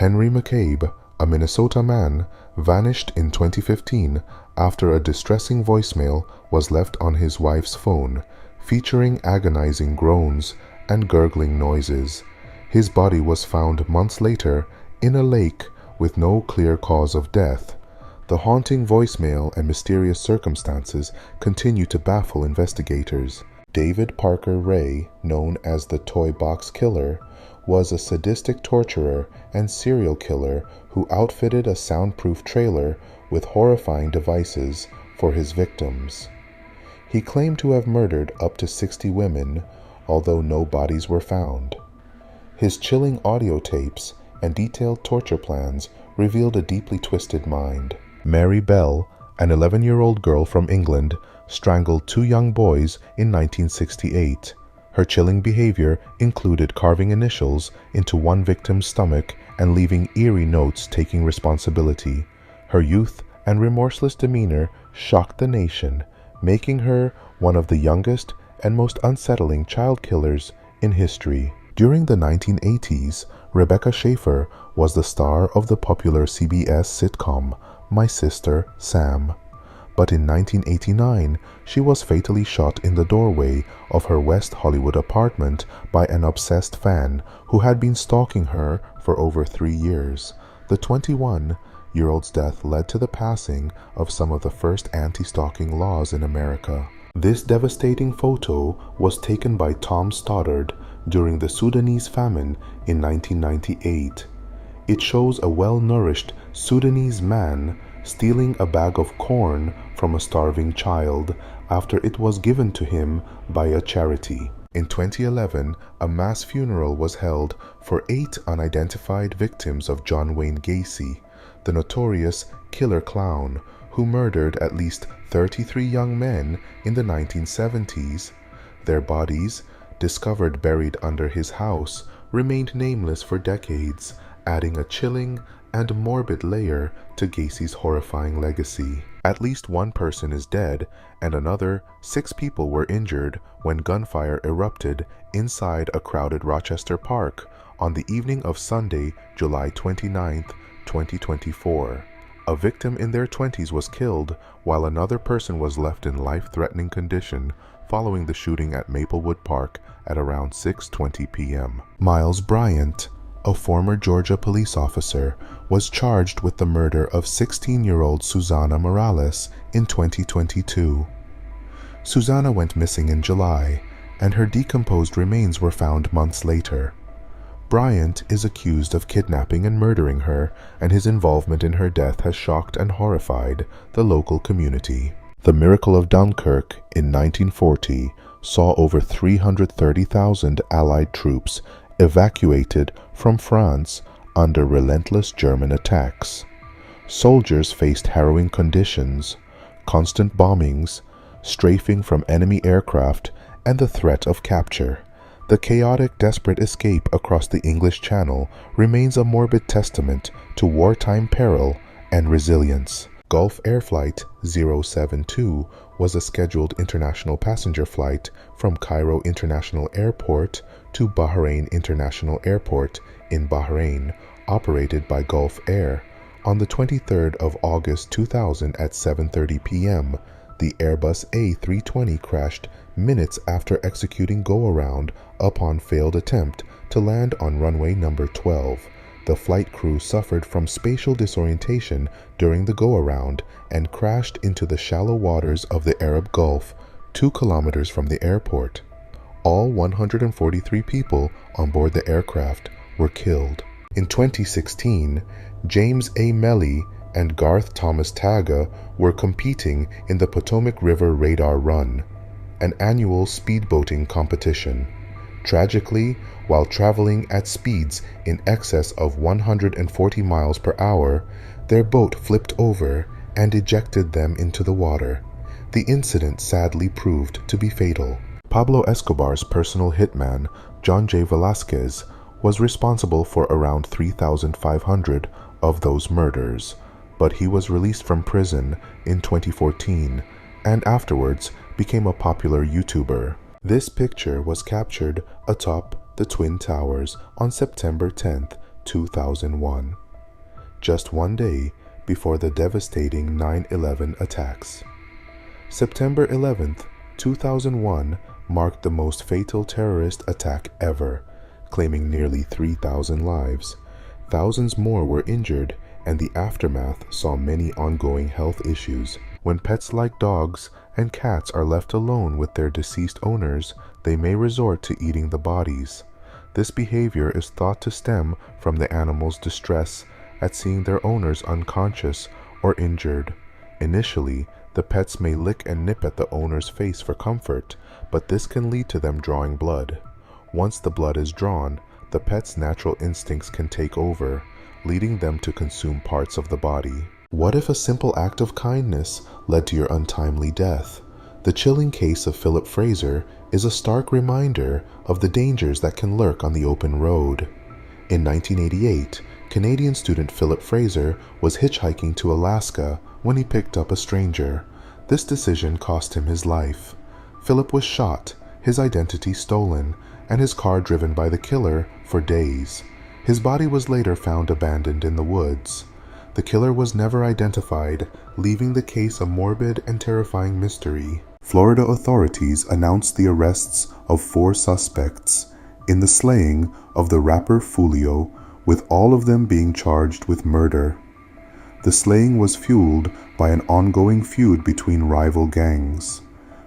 Henry McCabe, a Minnesota man, vanished in 2015 after a distressing voicemail was left on his wife's phone, featuring agonizing groans and gurgling noises. His body was found months later in a lake with no clear cause of death. The haunting voicemail and mysterious circumstances continue to baffle investigators. David Parker Ray, known as the Toy Box Killer, was a sadistic torturer and serial killer who outfitted a soundproof trailer with horrifying devices for his victims. He claimed to have murdered up to 60 women, although no bodies were found. His chilling audio tapes and detailed torture plans revealed a deeply twisted mind. Mary Bell, an 11-year-old girl from England, strangled 2 young boys in 1968. Her chilling behavior included carving initials into one victim's stomach and leaving eerie notes taking responsibility. Her youth and remorseless demeanor shocked the nation, making her one of the youngest and most unsettling child killers in history. During the 1980s, Rebecca Schaeffer was the star of the popular CBS sitcom My Sister, Sam. But in 1989, she was fatally shot in the doorway of her West Hollywood apartment by an obsessed fan who had been stalking her for over 3 years. The 21-year-old's death led to the passing of some of the first anti-stalking laws in America. This devastating photo was taken by Tom Stoddard during the Sudanese famine in 1998. It shows a well-nourished Sudanese man stealing a bag of corn from a starving child after it was given to him by a charity. In 2011, a mass funeral was held for 8 unidentified victims of John Wayne Gacy, the notorious killer clown who murdered at least 33 young men in the 1970s. Their bodies, discovered buried under his house, remained nameless for decades, adding a chilling and morbid layer to Gacy's horrifying legacy. At least 1 person is dead and another 6 people were injured when gunfire erupted inside a crowded Rochester park on the evening of Sunday, July 29, 2024. A victim in their 20s was killed while another person was left in life-threatening condition following the shooting at Maplewood Park at around 6:20 p.m. Miles Bryant, a former Georgia police officer, was charged with the murder of 16-year-old Susana Morales in 2022. Susana went missing in July, and her decomposed remains were found months later. Bryant is accused of kidnapping and murdering her, and his involvement in her death has shocked and horrified the local community. The Miracle of Dunkirk in 1940 saw over 330,000 Allied troops evacuated from France under relentless German attacks. Soldiers faced harrowing conditions, constant bombings, strafing from enemy aircraft, and the threat of capture. The chaotic, desperate escape across the English Channel remains a morbid testament to wartime peril and resilience. Gulf Air Flight 072 was a scheduled international passenger flight from Cairo International Airport to Bahrain International Airport in Bahrain, operated by Gulf Air. On the 23rd of August 2000 at 7:30 p.m., the Airbus A320 crashed minutes after executing go-around upon failed attempt to land on runway number 12. The flight crew suffered from spatial disorientation during the go-around and crashed into the shallow waters of the Arab Gulf, 2 kilometers from the airport. All 143 people on board the aircraft were killed. In 2016, James A. Melly and Garth Thomas Taga were competing in the Potomac River Radar Run, an annual speedboating competition. Tragically, while traveling at speeds in excess of 140 miles per hour, their boat flipped over and ejected them into the water. The incident sadly proved to be fatal. Pablo Escobar's personal hitman, John J. Velasquez, was responsible for around 3,500 of those murders, but he was released from prison in 2014 and afterwards became a popular YouTuber. This picture was captured atop the Twin Towers on September 10, 2001, just one day before the devastating 9/11 attacks. September 11th, 2001 marked the most fatal terrorist attack ever, claiming nearly 3,000 lives. Thousands more were injured, and the aftermath saw many ongoing health issues. When pets like dogs and cats are left alone with their deceased owners, they may resort to eating the bodies. This behavior is thought to stem from the animals' distress at seeing their owners unconscious or injured. Initially, the pets may lick and nip at the owner's face for comfort, but this can lead to them drawing blood. Once the blood is drawn, the pet's natural instincts can take over, leading them to consume parts of the body. What if a simple act of kindness led to your untimely death? The chilling case of Philip Fraser is a stark reminder of the dangers that can lurk on the open road. In 1988, Canadian student Philip Fraser was hitchhiking to Alaska when he picked up a stranger. This decision cost him his life. Philip was shot, his identity stolen, and his car driven by the killer for days. His body was later found abandoned in the woods. The killer was never identified, leaving the case a morbid and terrifying mystery. Florida authorities announced the arrests of 4 suspects in the slaying of the rapper Fulio, with all of them being charged with murder. The slaying was fueled by an ongoing feud between rival gangs.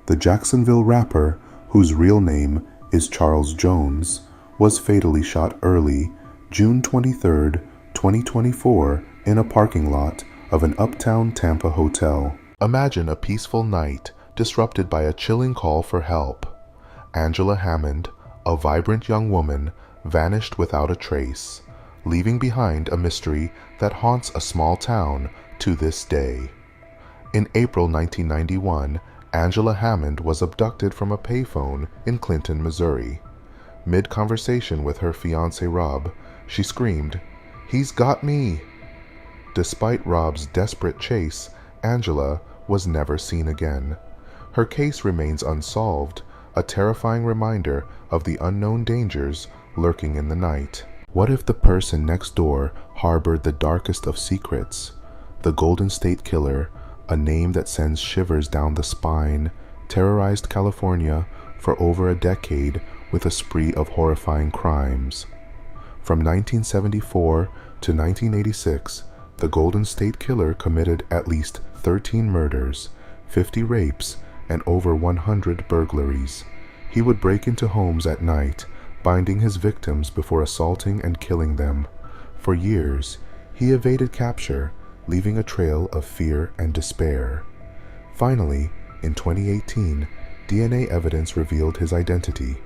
The Jacksonville rapper, whose real name is Charles Jones, was fatally shot early, June 23, 2024, in a parking lot of an uptown Tampa hotel. Imagine a peaceful night disrupted by a chilling call for help. Angela Hammond, a vibrant young woman, vanished without a trace, leaving behind a mystery that haunts a small town to this day. In April 1991, Angela Hammond was abducted from a payphone in Clinton, Missouri. Mid-conversation with her fiancé Rob, she screamed, "He's got me!" Despite Rob's desperate chase, Angela was never seen again. Her case remains unsolved, a terrifying reminder of the unknown dangers lurking in the night. What if the person next door harbored the darkest of secrets? The Golden State Killer, a name that sends shivers down the spine, terrorized California for over a decade with a spree of horrifying crimes. From 1974 to 1986, the Golden State Killer committed at least 13 murders, 50 rapes, and over 100 burglaries. He would break into homes at night, binding his victims before assaulting and killing them. For years, he evaded capture, leaving a trail of fear and despair. Finally, in 2018, DNA evidence revealed his identity.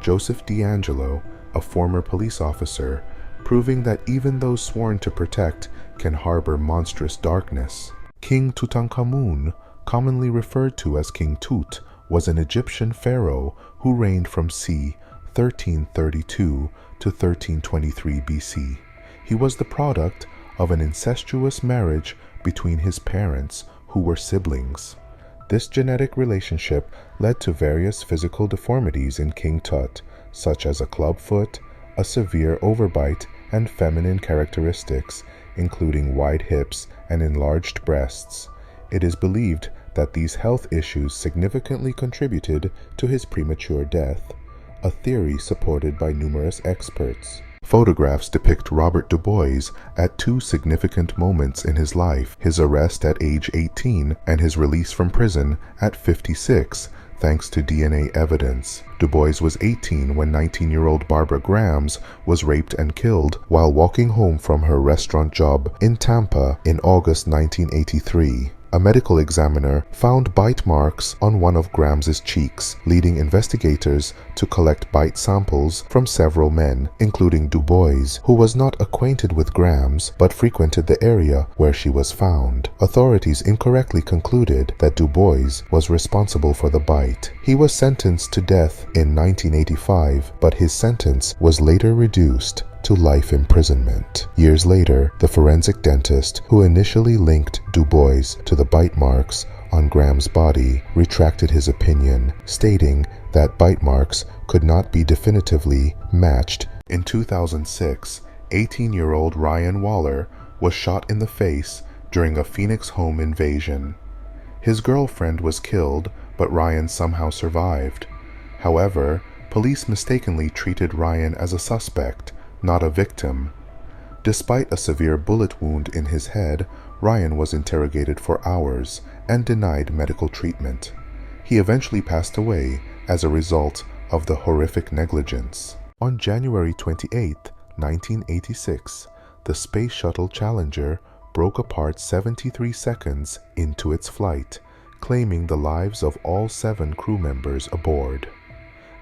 Joseph D'Angelo, a former police officer, proving that even those sworn to protect can harbor monstrous darkness. King Tutankhamun, commonly referred to as King Tut, was an Egyptian pharaoh who reigned from c. 1332 to 1323 BC. He was the product of an incestuous marriage between his parents, who were siblings. This genetic relationship led to various physical deformities in King Tut, such as a clubfoot, a severe overbite, and feminine characteristics, including wide hips and enlarged breasts. It is believed that these health issues significantly contributed to his premature death, a theory supported by numerous experts. Photographs depict Robert Du Bois at 2 significant moments in his life: his arrest at age 18 and his release from prison at 56, thanks to DNA evidence. Du Bois was 18 when 19-year-old Barbara Grams was raped and killed while walking home from her restaurant job in Tampa in August 1983. A medical examiner found bite marks on one of Grams's cheeks, leading investigators to collect bite samples from several men, including Du Bois, who was not acquainted with Grams but frequented the area where she was found. Authorities incorrectly concluded that Du Bois was responsible for the bite. He was sentenced to death in 1985, but his sentence was later reduced to life imprisonment. Years later, the forensic dentist who initially linked Du Bois to the bite marks on Graham's body retracted his opinion, stating that bite marks could not be definitively matched. In 2006, 18-year-old Ryan Waller was shot in the face during a Phoenix home invasion. His girlfriend was killed, but Ryan somehow survived. However, police mistakenly treated Ryan as a suspect, not a victim. Despite a severe bullet wound in his head, Ryan was interrogated for hours and denied medical treatment. He eventually passed away as a result of the horrific negligence. On January 28, 1986, the Space Shuttle Challenger broke apart 73 seconds into its flight, claiming the lives of all 7 crew members aboard.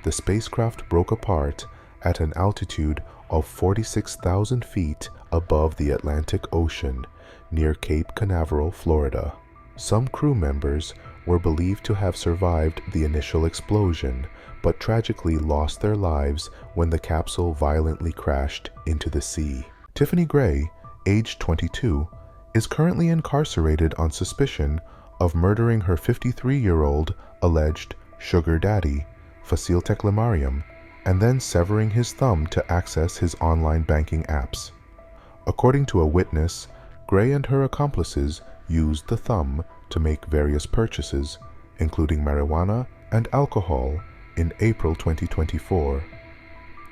The spacecraft broke apart at an altitude of 46,000 feet above the Atlantic Ocean, near Cape Canaveral, Florida. Some crew members were believed to have survived the initial explosion, but tragically lost their lives when the capsule violently crashed into the sea. Tiffany Gray, aged 22, is currently incarcerated on suspicion of murdering her 53-year-old alleged sugar daddy, Fasil Teklemariam, and then severing his thumb to access his online banking apps. According to a witness, Gray and her accomplices used the thumb to make various purchases, including marijuana and alcohol, in April 2024.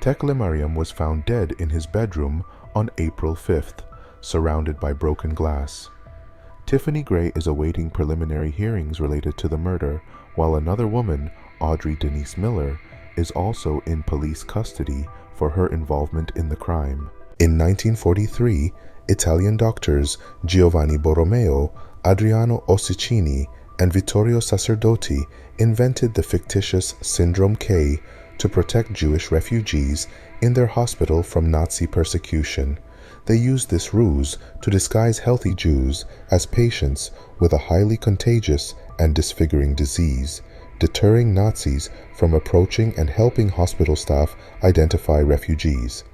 Teklemariam was found dead in his bedroom on April 5th, surrounded by broken glass. Tiffany Gray is awaiting preliminary hearings related to the murder, while another woman, Audrey Denise Miller, is also in police custody for her involvement in the crime. In 1943, Italian doctors Giovanni Borromeo, Adriano Ossicini, and Vittorio Sacerdoti invented the fictitious Syndrome K to protect Jewish refugees in their hospital from Nazi persecution. They used this ruse to disguise healthy Jews as patients with a highly contagious and disfiguring disease, deterring Nazis from approaching and helping hospital staff identify refugees.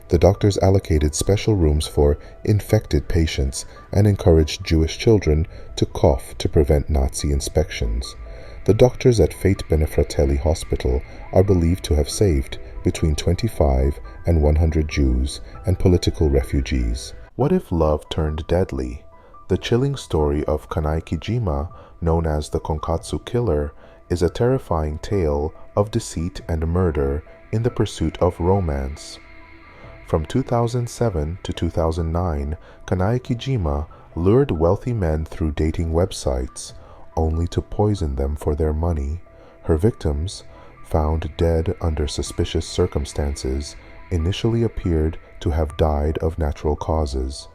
The doctors allocated special rooms for infected patients and encouraged Jewish children to cough to prevent Nazi inspections. The doctors at Fate Benefratelli Hospital are believed to have saved between 25 and 100 Jews and political refugees. What if love turned deadly? The chilling story of Kanai Kijima, known as the Konkatsu Killer, is a terrifying tale of deceit and murder in the pursuit of romance. From 2007 to 2009, Kanai Kijima lured wealthy men through dating websites, only to poison them for their money. Her victims, found dead under suspicious circumstances, initially appeared to have died of natural causes.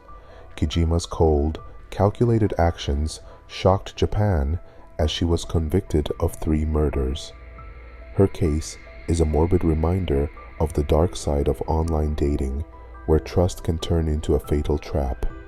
Kijima's cold, calculated actions shocked Japan as she was convicted of 3 murders. Her case is a morbid reminder of the dark side of online dating, where trust can turn into a fatal trap.